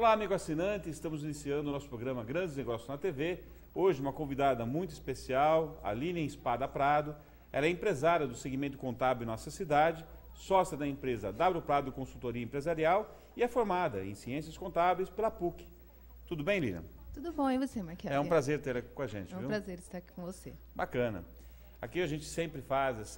Olá, amigo assinante, estamos iniciando o nosso programa Grandes Negócios na TV. Hoje uma convidada muito especial, a Lilian Espada Prado. Ela é empresária do segmento contábil em nossa cidade, sócia da empresa W Prado Consultoria Empresarial e é formada em Ciências Contábeis pela PUC. Tudo bem, Lilian? Tudo bom, e você, Maquiavel? É um prazer ter aqui com a gente, viu? É um prazer estar aqui com você. Bacana. Aqui a gente sempre faz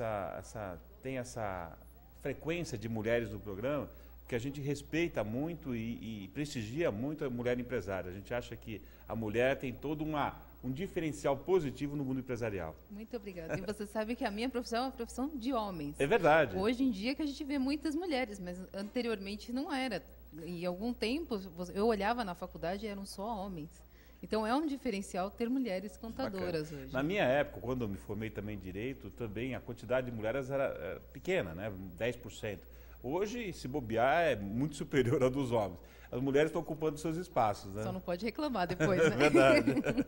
tem essa frequência de mulheres no programa, que a gente respeita muito e prestigia muito a mulher empresária. A gente acha que a mulher tem todo um diferencial positivo no mundo empresarial. Muito obrigada. E você sabe que a minha profissão é uma profissão de homens. É verdade. Hoje em dia que a gente vê muitas mulheres, mas anteriormente não era. Em algum tempo, eu olhava na faculdade e eram só homens. Então é um diferencial ter mulheres contadoras. Bacana. Hoje. Na minha época, quando eu me formei também em Direito, também a quantidade de mulheres era pequena, né? 10%. Hoje, se bobear, é muito superior à dos homens. As mulheres estão ocupando seus espaços, né? Só não pode reclamar depois, né? É verdade.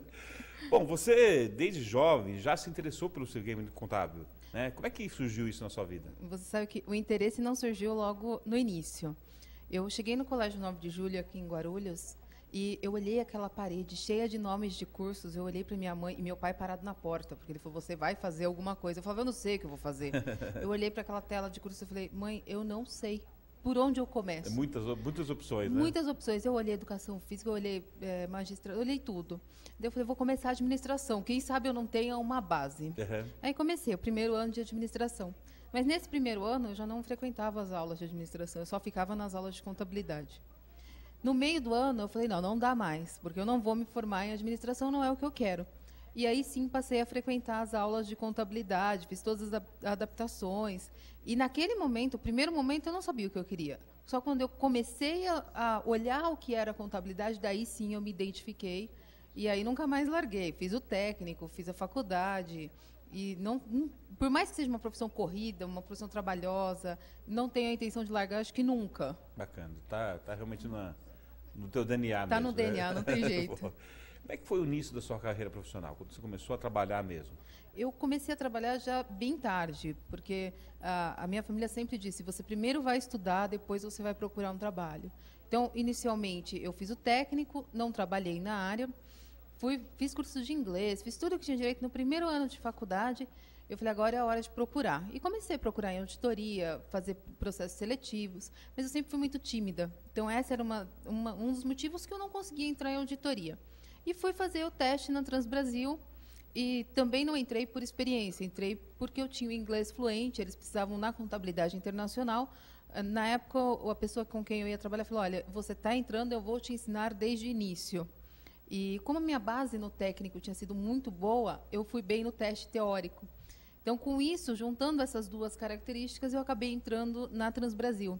Bom, você, desde jovem, já se interessou pelo segmento contábil, né? Como é que surgiu isso na sua vida? Você sabe que o interesse não surgiu logo no início. Eu cheguei no Colégio 9 de Julho, aqui em Guarulhos, e eu olhei aquela parede cheia de nomes de cursos, eu olhei para minha mãe e meu pai parado na porta, porque ele falou, você vai fazer alguma coisa. Eu falava, eu não sei o que eu vou fazer. Eu olhei para aquela tela de cursos e falei, mãe, eu não sei por onde eu começo. Muitas opções, né? Muitas opções. Eu olhei educação física, eu olhei magistrado, eu olhei tudo. Daí eu falei, vou começar a administração, quem sabe eu não tenha uma base. Uhum. Aí comecei, o primeiro ano de administração. Mas nesse primeiro ano eu já não frequentava as aulas de administração, eu só ficava nas aulas de contabilidade. No meio do ano, eu falei, não dá mais, porque eu não vou me formar em administração, não é o que eu quero. E aí, sim, passei a frequentar as aulas de contabilidade, fiz todas as adaptações. E naquele momento, o primeiro momento, eu não sabia o que eu queria. Só quando eu comecei a olhar o que era contabilidade, daí sim eu me identifiquei. E aí nunca mais larguei. Fiz o técnico, fiz a faculdade. E por mais que seja uma profissão corrida, uma profissão trabalhosa, não tenho a intenção de largar, acho que nunca. Bacana. Tá realmente no teu DNA mesmo. Tá no DNA, não tem jeito. Como é que foi o início da sua carreira profissional? Quando você começou a trabalhar mesmo? Eu comecei a trabalhar já bem tarde, porque a minha família sempre disse, você primeiro vai estudar, depois você vai procurar um trabalho. Então, inicialmente, eu fiz o técnico, não trabalhei na área, fiz cursos de inglês, fiz tudo que tinha direito no primeiro ano de faculdade. Eu falei, agora é a hora de procurar. E comecei a procurar em auditoria, fazer processos seletivos, mas eu sempre fui muito tímida. Então, esse era um dos motivos que eu não conseguia entrar em auditoria. E fui fazer o teste na Transbrasil e também não entrei por experiência, entrei porque eu tinha o inglês fluente, eles precisavam na contabilidade internacional. Na época, a pessoa com quem eu ia trabalhar falou, olha, você está entrando, eu vou te ensinar desde o início. E como a minha base no técnico tinha sido muito boa, eu fui bem no teste teórico. Então, com isso, juntando essas duas características, eu acabei entrando na Transbrasil.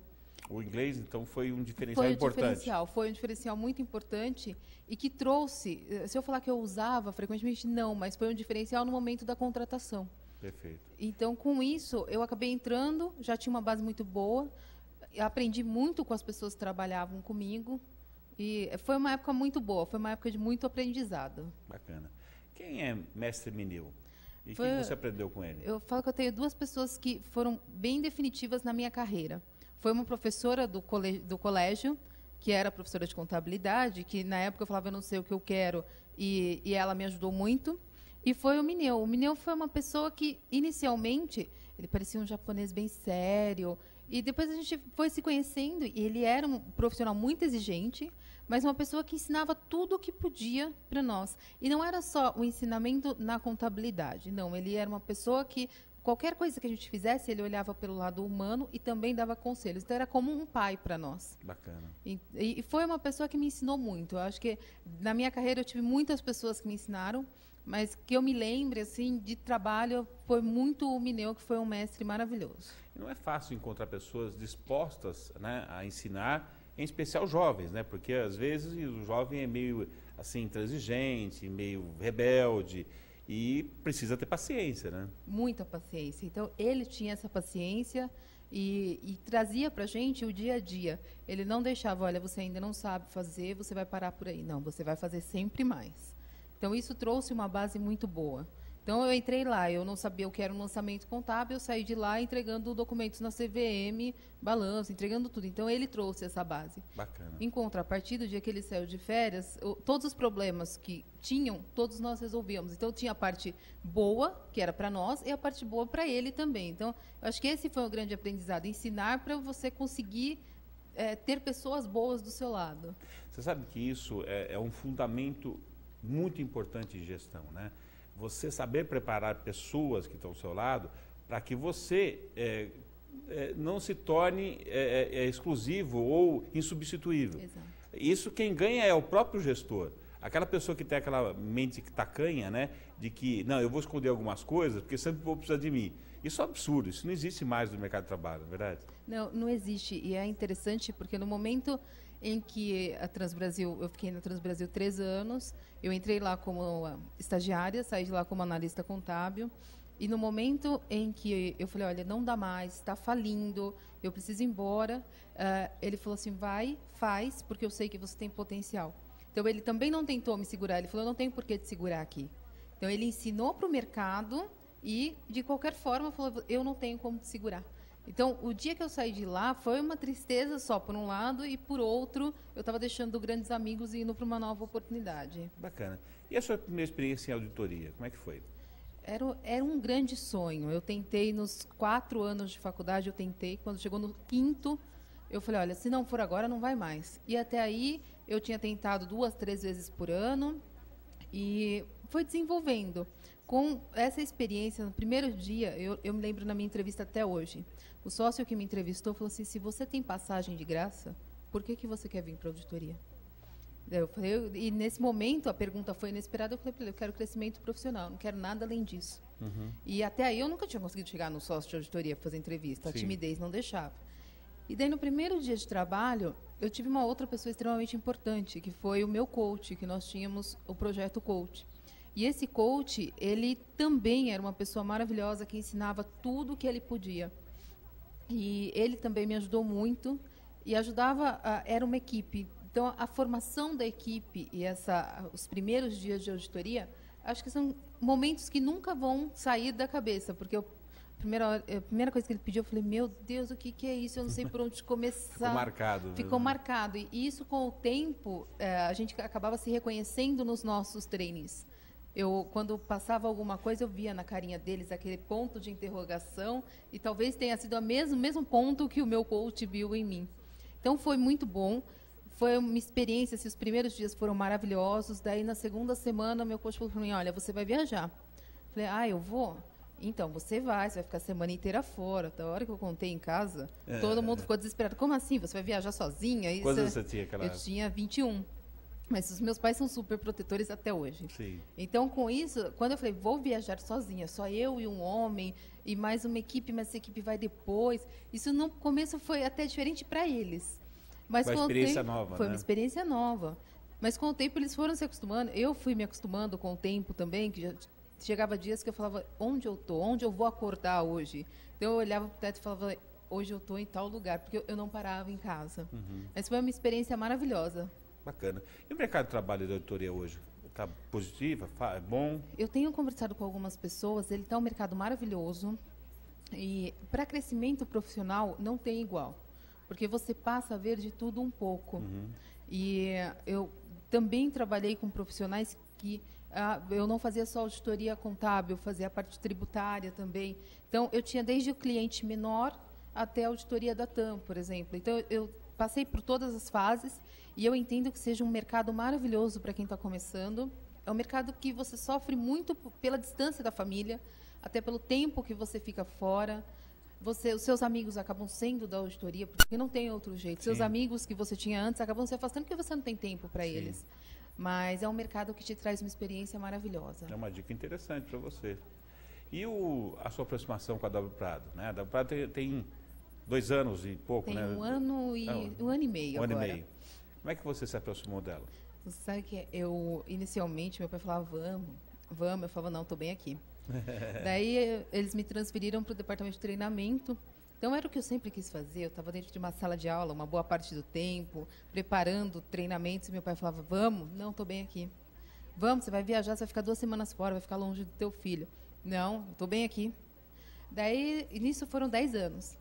O inglês, então, foi um diferencial importante. Foi um diferencial muito importante e que trouxe, se eu falar que eu usava frequentemente, não, mas foi um diferencial no momento da contratação. Perfeito. Então, com isso, eu acabei entrando, já tinha uma base muito boa, aprendi muito com as pessoas que trabalhavam comigo e foi uma época muito boa, foi uma época de muito aprendizado. Bacana. Quem é Mestre Mineu? E o que você aprendeu com ele? Eu falo que eu tenho duas pessoas que foram bem definitivas na minha carreira. Foi uma professora do colégio, que era professora de contabilidade, que na época eu falava, eu não sei o que eu quero, e ela me ajudou muito. E foi o Mineu. O Mineu foi uma pessoa que, inicialmente, ele parecia um japonês bem sério, e depois a gente foi se conhecendo, e ele era um profissional muito exigente, mas uma pessoa que ensinava tudo o que podia para nós. E não era só o ensinamento na contabilidade, não. Ele era uma pessoa que, qualquer coisa que a gente fizesse, ele olhava pelo lado humano e também dava conselhos. Então, era como um pai para nós. Bacana. E foi uma pessoa que me ensinou muito. Eu acho que, na minha carreira, eu tive muitas pessoas que me ensinaram, mas que eu me lembre, assim, de trabalho, foi muito o Mineu, que foi um mestre maravilhoso. E não é fácil encontrar pessoas dispostas, né, a ensinar, em especial jovens, né? Porque, às vezes, o jovem é meio, assim, intransigente, meio rebelde, e precisa ter paciência, né? Muita paciência. Então, ele tinha essa paciência e trazia para a gente o dia a dia. Ele não deixava, olha, você ainda não sabe fazer, você vai parar por aí. Não, você vai fazer sempre mais. Então, isso trouxe uma base muito boa. Então, eu entrei lá, eu não sabia o que era um lançamento contábil, eu saí de lá entregando documentos na CVM, balanço, entregando tudo. Então, ele trouxe essa base. Bacana. Em contrapartida, o dia que ele saiu de férias, todos os problemas que tinham, todos nós resolvíamos. Então, tinha a parte boa, que era para nós, e a parte boa para ele também. Então, eu acho que esse foi o grande aprendizado, ensinar para você conseguir ter pessoas boas do seu lado. Você sabe que isso é um fundamento muito importante de gestão, né? Você saber preparar pessoas que estão ao seu lado para que você não se torne exclusivo ou insubstituível. Exato. Isso quem ganha é o próprio gestor. Aquela pessoa que tem aquela mente tacanha, né? De que, não, eu vou esconder algumas coisas porque sempre vou precisar de mim. Isso é um absurdo, isso não existe mais no mercado de trabalho, não é verdade? Não, não existe. E é interessante porque no momento em que a Transbrasil, eu fiquei na Transbrasil 3 anos, eu entrei lá como estagiária, saí de lá como analista contábil, e no momento em que eu falei, olha, não dá mais, está falindo, eu preciso ir embora, ele falou assim, vai, faz, porque eu sei que você tem potencial. Então, ele também não tentou me segurar, ele falou, eu não tenho por que te segurar aqui. Então, ele ensinou para o mercado e, de qualquer forma, falou, eu não tenho como te segurar. Então, o dia que eu saí de lá foi uma tristeza só por um lado e por outro, eu estava deixando grandes amigos e indo para uma nova oportunidade. Bacana. E a sua primeira experiência em auditoria, como é que foi? Era um grande sonho. Eu tentei nos 4 anos de faculdade, quando chegou no 5º, eu falei, olha, se não for agora, não vai mais. E até aí, eu tinha tentado 2, 3 vezes por ano e foi desenvolvendo. Com essa experiência, no primeiro dia, eu me lembro na minha entrevista até hoje, o sócio que me entrevistou falou assim, se você tem passagem de graça, por que você quer vir para a auditoria? Eu falei, e nesse momento, a pergunta foi inesperada, eu falei para ele, eu quero crescimento profissional, não quero nada além disso. Uhum. E até aí eu nunca tinha conseguido chegar no sócio de auditoria para fazer entrevista, Sim. A timidez não deixava. E daí, no primeiro dia de trabalho, eu tive uma outra pessoa extremamente importante, que foi o meu coach, que nós tínhamos o projeto coach. E esse coach, ele também era uma pessoa maravilhosa, que ensinava tudo o que ele podia. E ele também me ajudou muito, e ajudava, era uma equipe. Então, a formação da equipe e os primeiros dias de auditoria, acho que são momentos que nunca vão sair da cabeça, porque a primeira coisa que ele pediu, eu falei, meu Deus, o que é isso? Eu não sei por onde começar. Ficou marcado. Ficou marcado. E isso, com o tempo, a gente acabava se reconhecendo nos nossos trainees. Quando passava alguma coisa, eu via na carinha deles aquele ponto de interrogação, e talvez tenha sido o mesmo ponto que o meu coach viu em mim. Então, foi muito bom. Foi uma experiência, os primeiros dias foram maravilhosos. Daí, na segunda semana, meu coach falou para mim, olha, você vai viajar. Eu falei, eu vou? Então, você vai ficar a semana inteira fora. Da hora que eu contei em casa, todo mundo ficou desesperado. Como assim? Você vai viajar sozinha? Quantos você tinha aquela época? Eu tinha 21. Mas os meus pais são super protetores até hoje. Sim. Então, com isso, quando eu falei, vou viajar sozinha, só eu e um homem, e mais uma equipe, mas essa equipe vai depois, isso no começo foi até diferente para eles. Mas foi uma experiência nova, Foi uma experiência nova. Mas com o tempo eles foram se acostumando. Eu fui me acostumando com o tempo também, que já chegava dias que eu falava, onde eu estou? Onde eu vou acordar hoje? Então eu olhava para o teto e falava, hoje eu estou em tal lugar, porque eu não parava em casa. Uhum. Mas foi uma experiência maravilhosa. Bacana. E o mercado de trabalho da auditoria hoje? Está positivo? É bom? Eu tenho conversado com algumas pessoas, ele está um mercado maravilhoso. E para crescimento profissional não tem igual. Porque você passa a ver de tudo um pouco. Uhum. E eu também trabalhei com profissionais que eu não fazia só auditoria contábil, eu fazia a parte tributária também. Então, eu tinha desde o cliente menor até a auditoria da TAM, por exemplo. Então, eu passei por todas as fases e eu entendo que seja um mercado maravilhoso para quem está começando. É um mercado que você sofre muito pela distância da família, até pelo tempo que você fica fora. Os seus amigos acabam sendo da auditoria, porque não tem outro jeito. Sim. Seus amigos que você tinha antes acabam se afastando porque você não tem tempo para eles. Mas é um mercado que te traz uma experiência maravilhosa. É uma dica interessante para você. E a sua aproximação com a W Prado? Né? A W Prado tem 2 anos e pouco, tem né? Um ano e meio agora. 1 ano e meio. Como é que você se aproximou dela? Você sabe que inicialmente, meu pai falava, vamos. Eu falava, não, estou bem aqui. Daí eles me transferiram para o departamento de treinamento. Então era o que eu sempre quis fazer. Eu estava dentro de uma sala de aula uma boa parte do tempo, preparando treinamentos, e meu pai falava, vamos? Não, estou bem aqui. vamos, você vai viajar, você vai ficar 2 semanas fora, vai ficar longe do teu filho. Não, estou bem aqui. Daí, nisso foram 10 anos.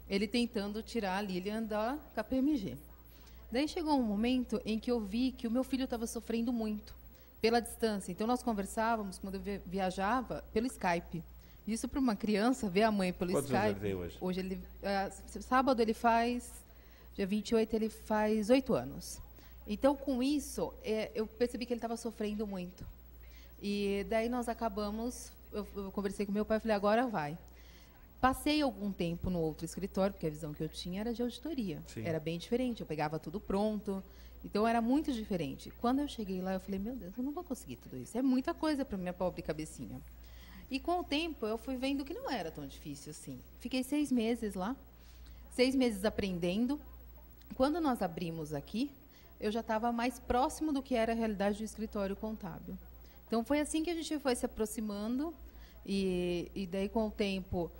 Ele tentando tirar a Lilian da KPMG. Daí chegou um momento em que eu vi que o meu filho estava sofrendo muito pela distância. Então, nós conversávamos, quando eu viajava, pelo Skype. Isso para uma criança, ver a mãe pelo Quantos Skype. anos ele tem hoje? Hoje ele, sábado ele faz, dia 28 ele faz 8 anos. Então, com isso, eu percebi que ele estava sofrendo muito. E daí nós acabamos, eu conversei com meu pai e falei, agora vai. Passei algum tempo no outro escritório, porque a visão que eu tinha era de auditoria. Sim. Era bem diferente, eu pegava tudo pronto. Então, era muito diferente. Quando eu cheguei lá, eu falei, meu Deus, eu não vou conseguir tudo isso. É muita coisa para minha pobre cabecinha. E, com o tempo, eu fui vendo que não era tão difícil assim. Fiquei 6 meses lá, 6 meses aprendendo. Quando nós abrimos aqui, eu já estava mais próximo do que era a realidade do escritório contábil. Então, foi assim que a gente foi se aproximando. E daí, com o tempo,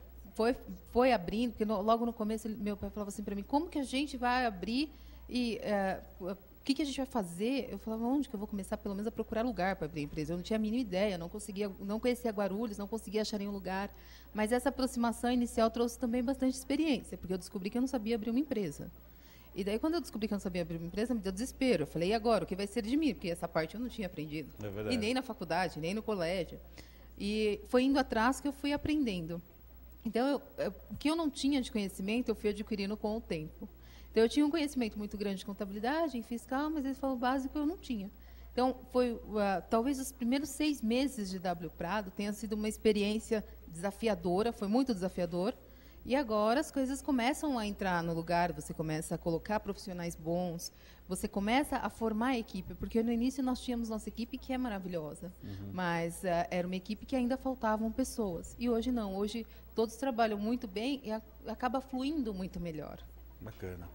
foi abrindo. Porque logo no começo, meu pai falava assim para mim, como que a gente vai abrir e... o que a gente vai fazer? Eu falava, onde que eu vou começar, pelo menos, a procurar lugar para abrir a empresa? Eu não tinha a mínima ideia, não conhecia Guarulhos, não conseguia achar nenhum lugar. Mas essa aproximação inicial trouxe também bastante experiência, porque eu descobri que eu não sabia abrir uma empresa. E daí, quando eu descobri que eu não sabia abrir uma empresa, me deu desespero. Eu falei, e agora? O que vai ser de mim? Porque essa parte eu não tinha aprendido. É verdade. E nem na faculdade, nem no colégio. E foi indo atrás que eu fui aprendendo. Então, o que eu não tinha de conhecimento, eu fui adquirindo com o tempo. Então, eu tinha um conhecimento muito grande de contabilidade, em fiscal, mas eles falam básico, eu não tinha. Então, talvez os primeiros 6 meses de W Prado tenha sido uma experiência desafiadora, foi muito desafiador. E agora as coisas começam a entrar no lugar, você começa a colocar profissionais bons, você começa a formar a equipe, porque no início nós tínhamos nossa equipe que é maravilhosa, mas era uma equipe que ainda faltavam pessoas. E hoje não, hoje todos trabalham muito bem e acaba fluindo muito melhor. Bacana.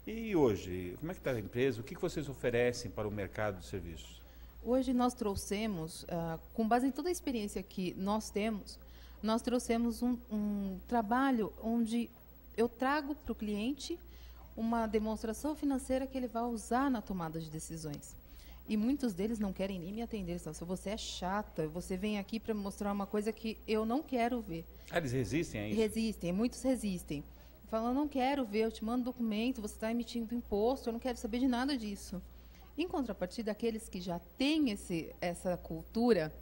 E hoje, como é que está a empresa? O que vocês oferecem para o mercado de serviços? Hoje nós trouxemos, com base em toda a experiência que nós temos, nós trouxemos um trabalho onde eu trago para o cliente uma demonstração financeira que ele vai usar na tomada de decisões. E muitos deles não querem nem me atender. Eles falam, se você é chata, você vem aqui para me mostrar uma coisa que eu não quero ver. Eles resistem a isso? Resistem, muitos resistem. Falam, eu não quero ver, eu te mando documento, você está emitindo imposto, eu não quero saber de nada disso. Em contrapartida, aqueles que já têm essa cultura,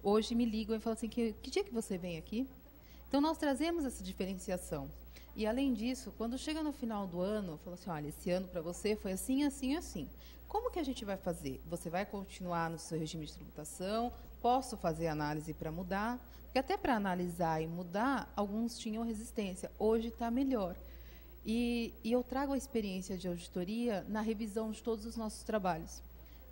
hoje me ligam e falam assim, que dia que você vem aqui? Então, nós trazemos essa diferenciação. E, além disso, quando chega no final do ano, fala assim, olha, esse ano para você foi assim, assim, assim. Como que a gente vai fazer? Você vai continuar no seu regime de tributação? Posso fazer análise para mudar? Porque até para analisar e mudar, alguns tinham resistência. Hoje está melhor. E eu trago a experiência de auditoria na revisão de todos os nossos trabalhos.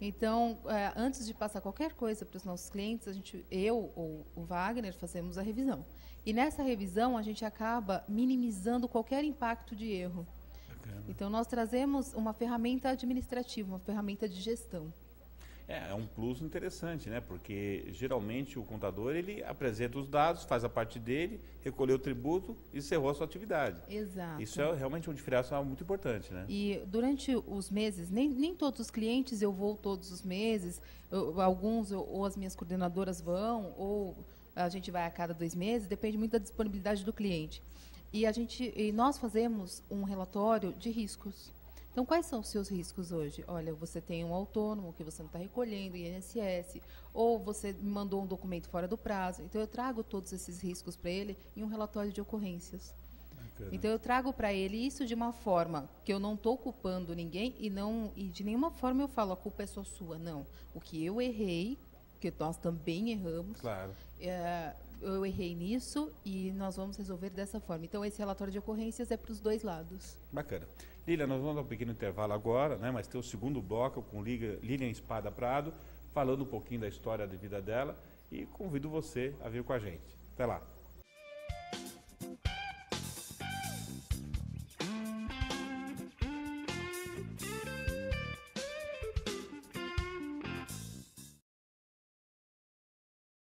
Então, antes de passar qualquer coisa para os nossos clientes, eu ou o Wagner fazemos a revisão. E nessa revisão, a gente acaba minimizando qualquer impacto de erro. Bacana. Então, nós trazemos uma ferramenta administrativa, uma ferramenta de gestão. É um plus interessante, né? Porque geralmente o contador ele apresenta os dados, faz a parte dele, recolheu o tributo e encerrou a sua atividade. Exato. Isso é realmente um diferencial muito importante, né? E durante os meses, nem todos os clientes eu vou todos os meses, alguns ou as minhas coordenadoras vão, ou a gente vai a cada 2 meses, depende muito da disponibilidade do cliente. E nós fazemos um relatório de riscos. Então, quais são os seus riscos hoje? Olha, você tem um autônomo que você não está recolhendo, INSS, ou você me mandou um documento fora do prazo. Então, eu trago todos esses riscos para ele em um relatório de ocorrências. Bacana. Então, eu trago para ele isso de uma forma que eu não estou culpando ninguém e de nenhuma forma eu falo, a culpa é só sua. Não. O que eu errei, que nós também erramos, claro. Eu errei nisso e nós vamos resolver dessa forma. Então, esse relatório de ocorrências é para os 2 lados. Bacana. Lilian, nós vamos dar um pequeno intervalo agora, né? Mas tem o segundo bloco com Lilian Espada Prado, falando um pouquinho da história da vida dela e convido você a vir com a gente. Até lá.